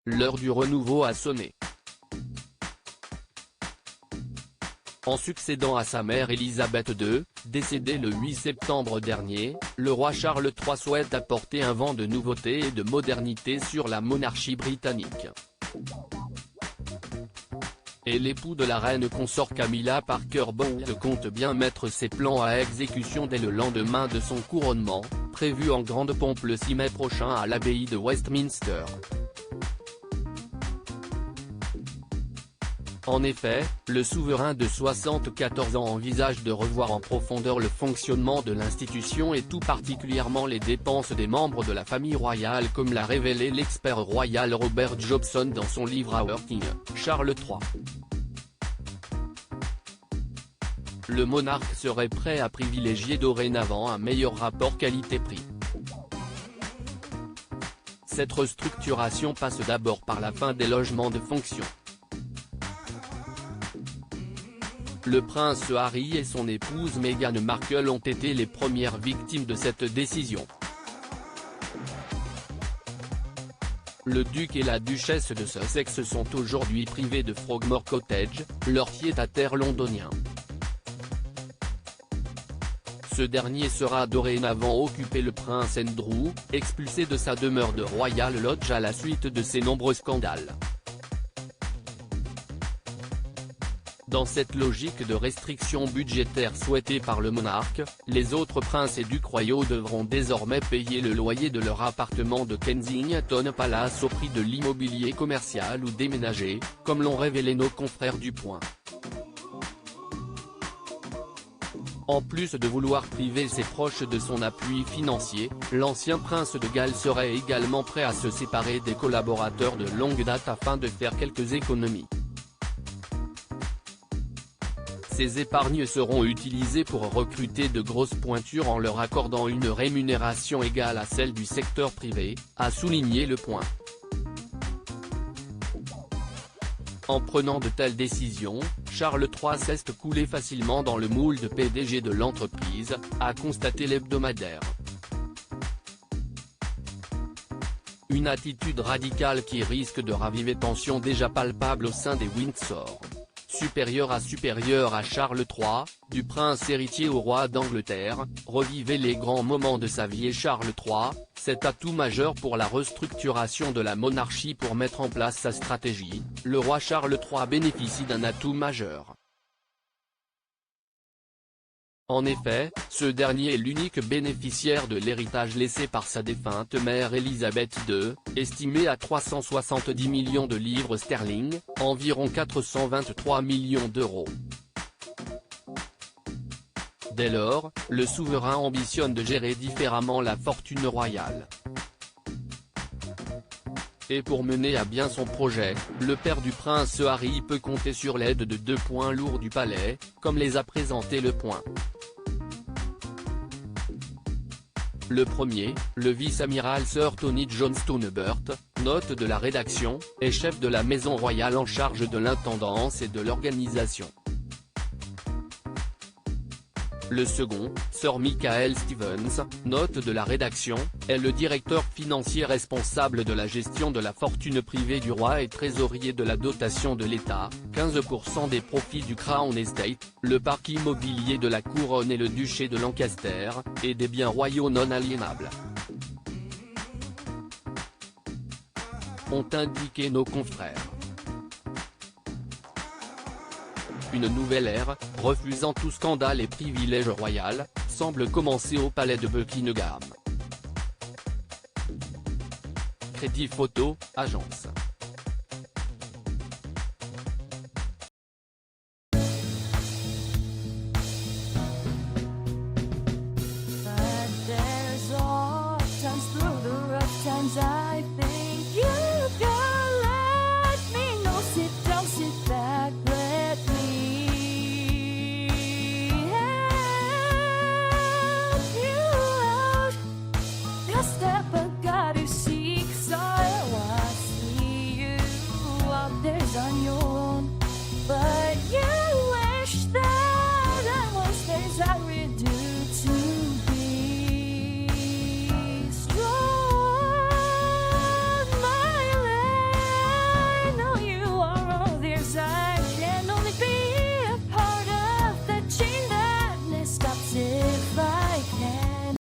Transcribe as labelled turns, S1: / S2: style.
S1: l'heure du renouveau a sonné. En succédant à sa mère Élisabeth II, décédée le 8 septembre dernier, le roi Charles III souhaite apporter un vent de nouveauté et de modernité sur la monarchie britannique. Et l'époux de la reine consort Camilla Parker Bowles compte bien mettre ses plans à exécution dès le lendemain de son couronnement, prévu en grande pompe le 6 mai prochain à l'abbaye de Westminster. En effet, le souverain de 74 ans envisage de revoir en profondeur le fonctionnement de l'institution et tout particulièrement les dépenses des membres de la famille royale comme l'a révélé l'expert royal Robert Jobson dans son livre Our King, Charles III. Le monarque serait prêt à privilégier dorénavant un meilleur rapport qualité-prix. Cette restructuration passe d'abord par la fin des logements de fonction. Le prince Harry et son épouse Meghan Markle ont été les premières victimes de cette décision. Le duc et la duchesse de Sussex sont aujourd'hui privés de Frogmore Cottage, leur pied-à-terre londonien. Ce dernier sera dorénavant occupé le prince Andrew, expulsé de sa demeure de Royal Lodge à la suite de ses nombreux scandales. Dans cette logique de restriction budgétaire souhaitée par le monarque, les autres princes et ducs royaux devront désormais payer le loyer de leur appartement de Kensington Palace au prix de l'immobilier commercial ou déménager, comme l'ont révélé nos confrères du Point. En plus de vouloir priver ses proches de son appui financier, l'ancien prince de Galles serait également prêt à se séparer des collaborateurs de longue date afin de faire quelques économies. Ces épargnes seront utilisées pour recruter de grosses pointures en leur accordant une rémunération égale à celle du secteur privé, a souligné Le Point. En prenant de telles décisions, Charles III s'est coulé facilement dans le moule de PDG de l'entreprise, a constaté l'hebdomadaire. Une attitude radicale qui risque de raviver tensions déjà palpables au sein des Windsor. Supérieur à Charles III, du prince héritier au roi d'Angleterre, revivait les grands moments de sa vie et Charles III, cet atout majeur pour la restructuration de la monarchie pour mettre en place sa stratégie, le roi Charles III bénéficie d'un atout majeur. En effet, ce dernier est l'unique bénéficiaire de l'héritage laissé par sa défunte mère Élisabeth II, estimé à 370 millions de livres sterling, environ 423 millions d'euros. Dès lors, le souverain ambitionne de gérer différemment la fortune royale. Et pour mener à bien son projet, le père du prince Harry peut compter sur l'aide de deux points lourds du palais, comme les a présentés Le Point. Le premier, le vice-amiral Sir Tony Johnstone-Burt, note de la rédaction, est chef de la maison royale en charge de l'intendance et de l'organisation. Le second, Sir Michael Stevens, note de la rédaction, est le directeur financier responsable de la gestion de la fortune privée du roi et trésorier de la dotation de l'État, 15% des profits du Crown Estate, le parc immobilier de la couronne et le duché de Lancaster, et des biens royaux non aliénables. Ont indiqué nos confrères. Une nouvelle ère, refusant tout scandale et privilège royal, semble commencer au palais de Buckingham. Crédit Photo, agence.